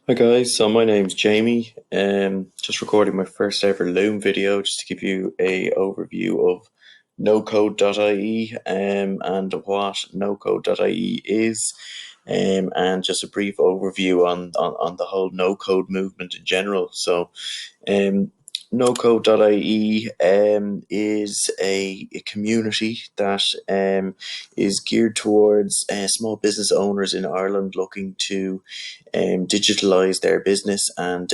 Hi guys, so my name's Jamie. Just recording my first ever Loom video just to give you a overview of No-Code.ie and what No-Code.ie is, and just a brief overview on the whole no-code movement in general. Um, No-Code.ie is a community that is geared towards small business owners in Ireland looking to digitalize their business and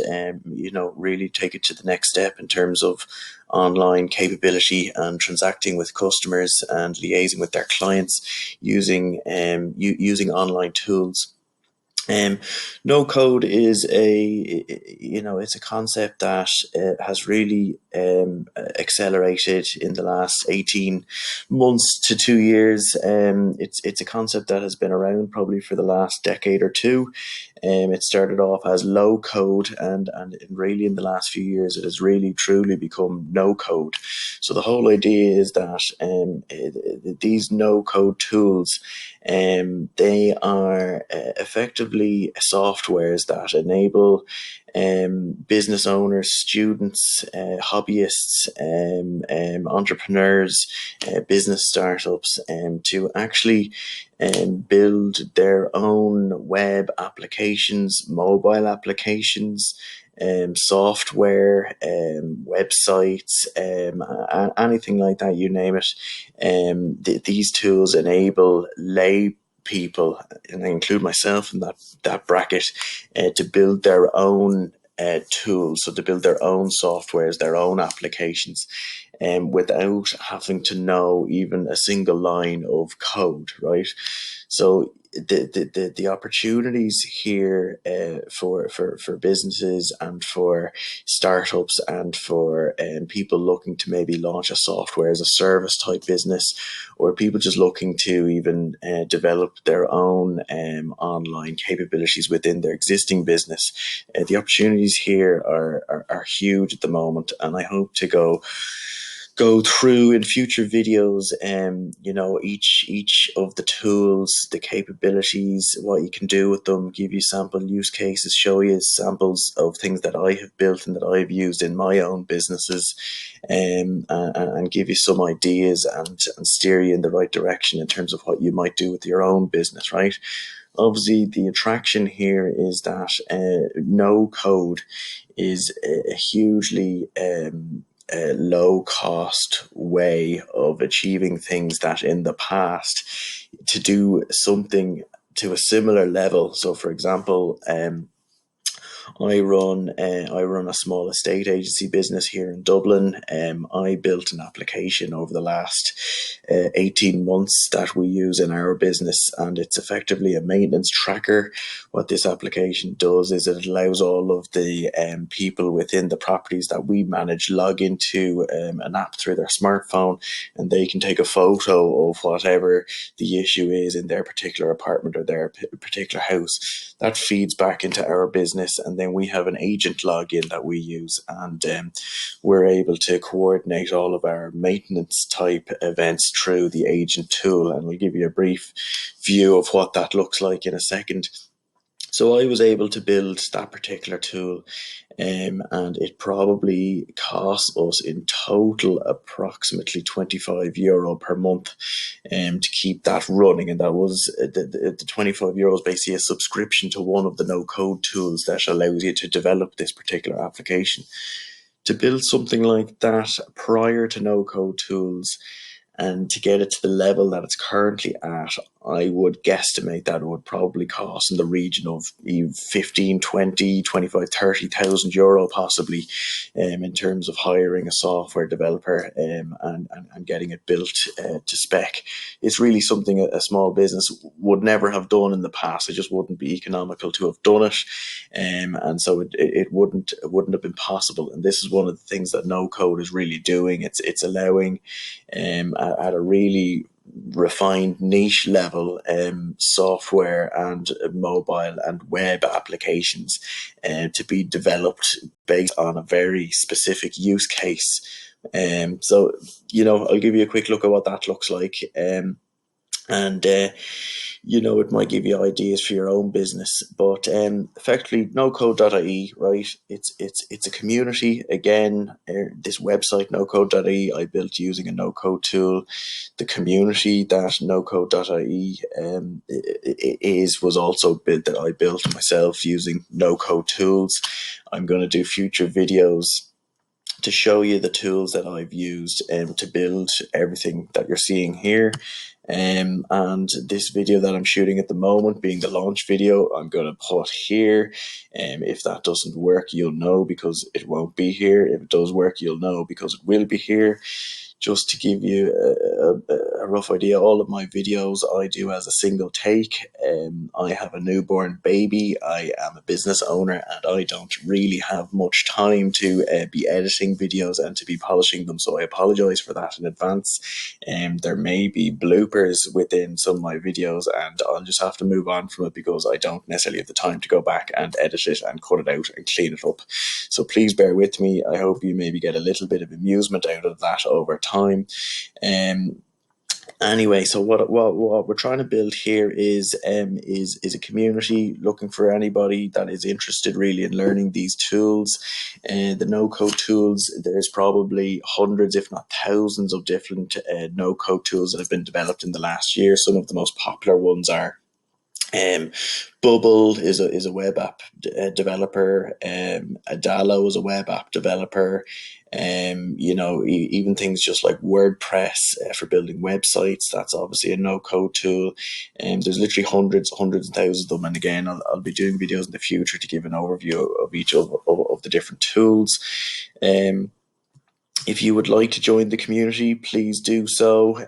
really take it to the next step in terms of online capability and transacting with customers and liaising with their clients using online tools. um, no code is it's a concept that has really accelerated in the last 18 months to 2 years. It's a concept that has been around probably for the last decade or two. It started off as low code, and really in the last few years it has really truly become no code. So the whole idea is that these no code tools, they are effectively softwares that enable business owners, students, hobbyists, entrepreneurs, business startups, to actually build their own web applications, mobile applications, software, websites, anything like that, you name it. These tools enable lay people, and I include myself in that bracket, to build their own tools, so to build their own softwares, their own applications, without having to know even a single line of code, right? So the opportunities here for businesses and for startups and for people looking to maybe launch a software as a service type business, or people just looking to even develop their own online capabilities within their existing business. The opportunities here are huge at the moment, and I hope to go through in future videos, each of the tools, the capabilities, what you can do with them, give you sample use cases, show you samples of things that I have built and that I've used in my own businesses, and give you some ideas and steer you in the right direction in terms of what you might do with your own business, right? Obviously, the attraction here is that no code is a hugely low cost way of achieving things that in the past, to do something to a similar level. So, for example, I run a small estate agency business here in Dublin. I built an application over the last 18 months that we use in our business, and it's effectively a maintenance tracker. What this application does is it allows all of the people within the properties that we manage log into an app through their smartphone, and they can take a photo of whatever the issue is in their particular apartment or their particular house. That feeds back into our business, and then we have an agent login that we use, and we're able to coordinate all of our maintenance type events through the agent tool, and we'll give you a brief view of what that looks like in a second. So I was able to build that particular tool, and it probably cost us in total approximately €25 per month to keep that running. And that was the €25 basically a subscription to one of the no code tools that allows you to develop this particular application. To build something like that prior to no code tools, and to get it to the level that it's currently at, I would guesstimate that it would probably cost in the region of 15, 20, 25, 30,000 euro possibly, in terms of hiring a software developer, and getting it built to spec. It's really something a small business would never have done in the past. It just wouldn't be economical to have done it, and so it wouldn't have been possible. And this is one of the things that no code is really doing. It's allowing, at a really refined niche level, software and mobile and web applications to be developed based on a very specific use case. So I'll give you a quick look at what that looks like. And it might give you ideas for your own business. But effectively, No-Code.ie, right? It's a community. Again, this website, No-Code.ie, I built using a no-code tool. The community that No-Code.ie was also built, that I built myself using no-code tools. I'm going to do future videos to show you the tools that I've used to build everything that you're seeing here. And this video that I'm shooting at the moment, being the launch video, I'm going to put here. If that doesn't work, you'll know because it won't be here. If it does work, you'll know because it will be here. Just to give you a rough idea, all of my videos I do as a single take. I have a newborn baby. I am a business owner and I don't really have much time to be editing videos and to be polishing them. So I apologize for that in advance. There may be bloopers within some of my videos and I'll just have to move on from it because I don't necessarily have the time to go back and edit it and cut it out and clean it up. So please bear with me. I hope you maybe get a little bit of amusement out of that over time. Anyway, so what we're trying to build here is a community looking for anybody that is interested really in learning these tools. The no-code tools, there's probably hundreds, if not thousands, of different no-code tools that have been developed in the last year. Some of the most popular ones are Bubble is a web app developer. Adalo is a web app developer. Even things just like WordPress for building websites. That's obviously a no-code tool. There's literally hundreds and thousands of them. And again, I'll be doing videos in the future to give an overview of each of the different tools. If you would like to join the community, please do so.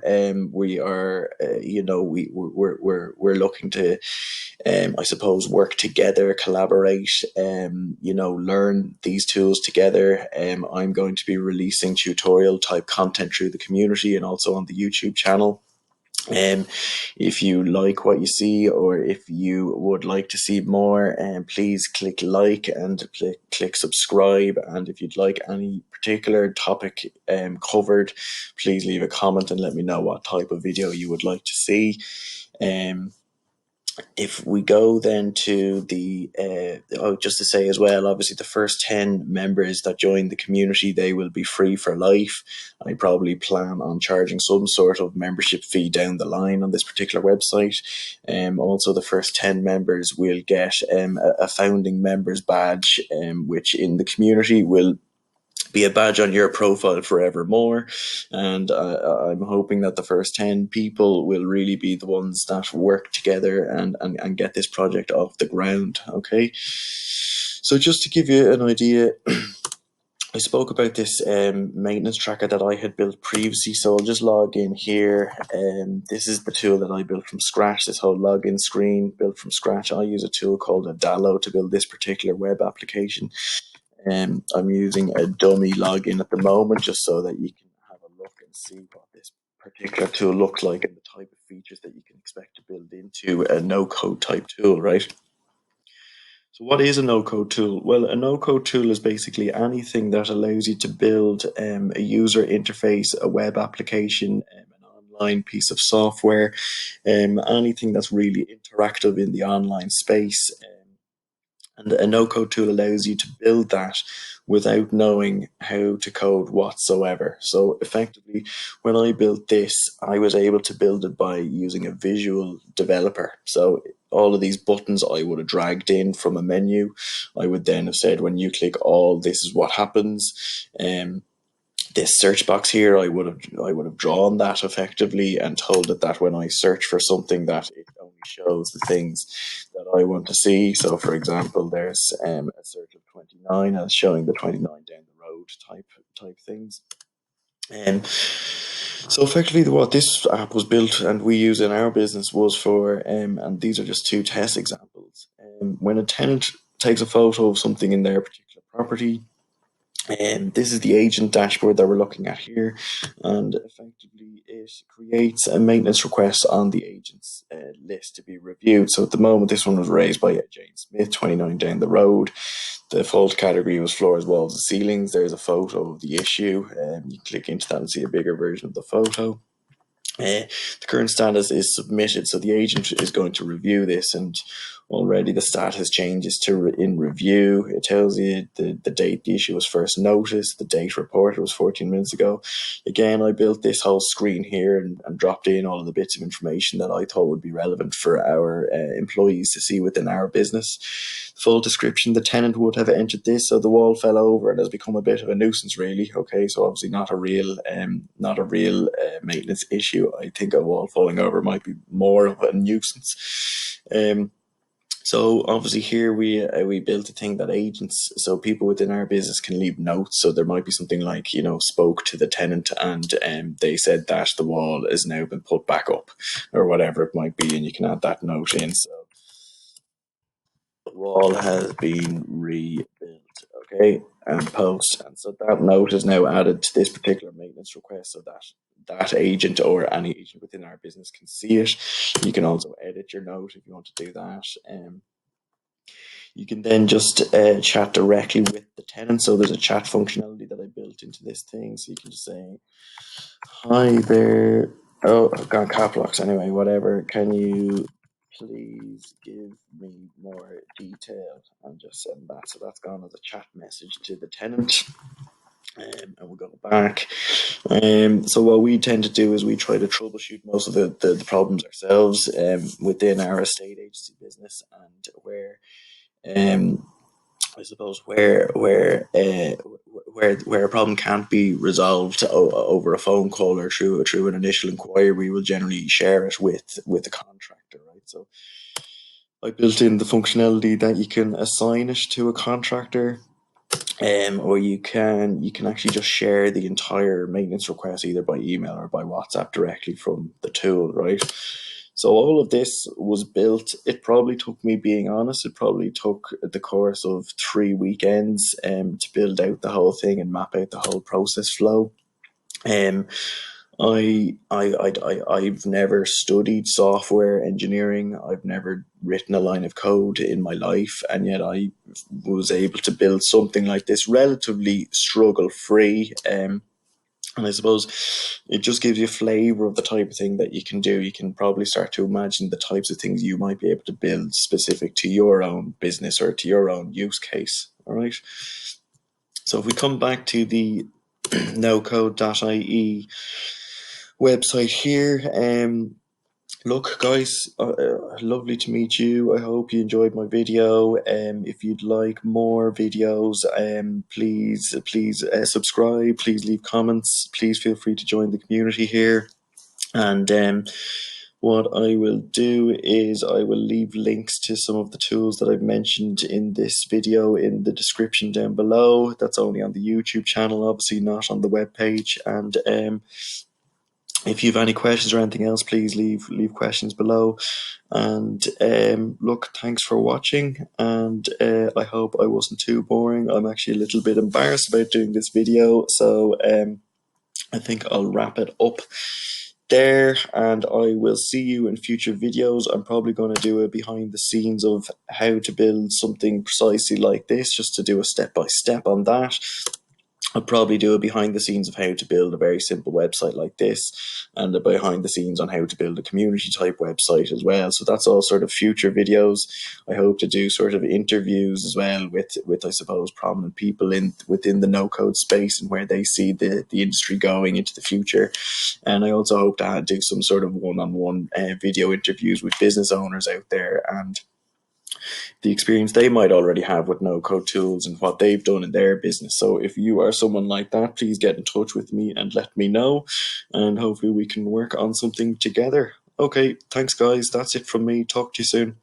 We are, we're looking to, I suppose, work together, collaborate, learn these tools together. I'm going to be releasing tutorial type content through the community and also on the YouTube channel. If you like what you see or if you would like to see more, please click like and click subscribe. And if you'd like any particular topic covered, please leave a comment and let me know what type of video you would like to see. If we go then to just to say as well, obviously the first 10 members that join the community, they will be free for life. I probably plan on charging some sort of membership fee down the line on this particular website. Also, the first 10 members will get a founding members badge, which in the community will be a badge on your profile forevermore. And I'm hoping that the first 10 people will really be the ones that work together and get this project off the ground. Okay. So just to give you an idea, I spoke about this maintenance tracker that I had built previously. So I'll just log in here. This is the tool that I built from scratch, this whole login screen built from scratch. I use a tool called Adalo to build this particular web application. I'm using a dummy login at the moment just so that you can have a look and see what this particular tool looks like and the type of features that you can expect to build into a no-code type tool, right? So what is a no-code tool? Well, a no-code tool is basically anything that allows you to build a user interface, a web application, an online piece of software, anything that's really interactive in the online space. And a no-code tool allows you to build that without knowing how to code whatsoever. So effectively, when I built this, I was able to build it by using a visual developer. So all of these buttons I would have dragged in from a menu. I would then have said, when you click all, this is what happens. This search box here, I would have drawn that effectively and told it that when I search for something that it only shows the things that I want to see. So for example, there's a search of 29 and it's showing the 29 down the road type things. So effectively what this app was built and we use in our business was for, and these are just two test examples. When a tenant takes a photo of something in their particular property, and this is the agent dashboard that we're looking at here, and effectively it creates a maintenance request on the agent's list to be reviewed. So at the moment, this one was raised by Jane Smith, 29 down the road. The fault category was floors, walls, and ceilings. There's a photo of the issue, and you click into that and see a bigger version of the photo. The current status is submitted, so the agent is going to review this, and already the status changes to in review. It tells you the date the issue was first noticed, the date reported was 14 minutes ago. Again, I built this whole screen here and dropped in all of the bits of information that I thought would be relevant for our employees to see within our business. Full description: the tenant would have entered this, so the wall fell over and has become a bit of a nuisance, really. Okay, so obviously not a real maintenance issue. I think a wall falling over might be more of a nuisance. So obviously here we built a thing that agents, so people within our business, can leave notes. So there might be something like, spoke to the tenant, and they said that the wall has now been put back up, or whatever it might be, and you can add that note in. So the wall has been rebuilt, okay, and post. And so that note is now added to this particular maintenance request, so that that agent or any agent within our business can see it. You can also edit your note if you want to do that. You can then just chat directly with the tenant. So there's a chat functionality that I built into this thing. So you can just say, "Hi there." Oh, I've gone cap locks anyway, whatever. "Can you please give me more detail?" And just send that. So that's gone as a chat message to the tenant. And we'll go back. So what we tend to do is we try to troubleshoot most of the problems ourselves within our estate agency business, and where I suppose where a problem can't be resolved over a phone call or through an initial inquiry, we will generally share it with the contractor, right? So I built in the functionality that you can assign it to a contractor, or you can actually just share the entire maintenance request either by email or by WhatsApp directly from the tool, right? So all of this was built. It probably took me, being honest, it probably took the course of 3 weekends to build out the whole thing and map out the whole process flow. Um, I've never studied software engineering. I've never written a line of code in my life, and yet I was able to build something like this relatively struggle free. And I suppose it just gives you a flavour of the type of thing that you can do. You can probably start to imagine the types of things you might be able to build specific to your own business or to your own use case. All right. So if we come back to the No-Code.ie website here, look, guys, lovely to meet you. I hope you enjoyed my video. If you'd like more videos, please subscribe. Please leave comments. Please feel free to join the community here. And what I will do is I will leave links to some of the tools that I've mentioned in this video in the description down below. That's only on the YouTube channel, obviously not on the webpage. And if you have any questions or anything else, please leave questions below. And look, thanks for watching, and I hope I wasn't too boring. I'm actually a little bit embarrassed about doing this video, so I think I'll wrap it up there, and I will see you in future videos. I'm probably going to do a behind the scenes of how to build something precisely like this, just to do a step-by-step on that. I'll probably do a behind the scenes of how to build a very simple website like this, and a behind the scenes on how to build a community type website as well. So that's all sort of future videos. I hope to do sort of interviews as well with I suppose prominent people within the no code space and where they see the industry going into the future. And I also hope to do some sort of one-on-one video interviews with business owners out there, and the experience they might already have with no-code tools and what they've done in their business. So if you are someone like that, please get in touch with me and let me know, and hopefully we can work on something together. Okay, thanks guys, that's it from me. Talk to you soon.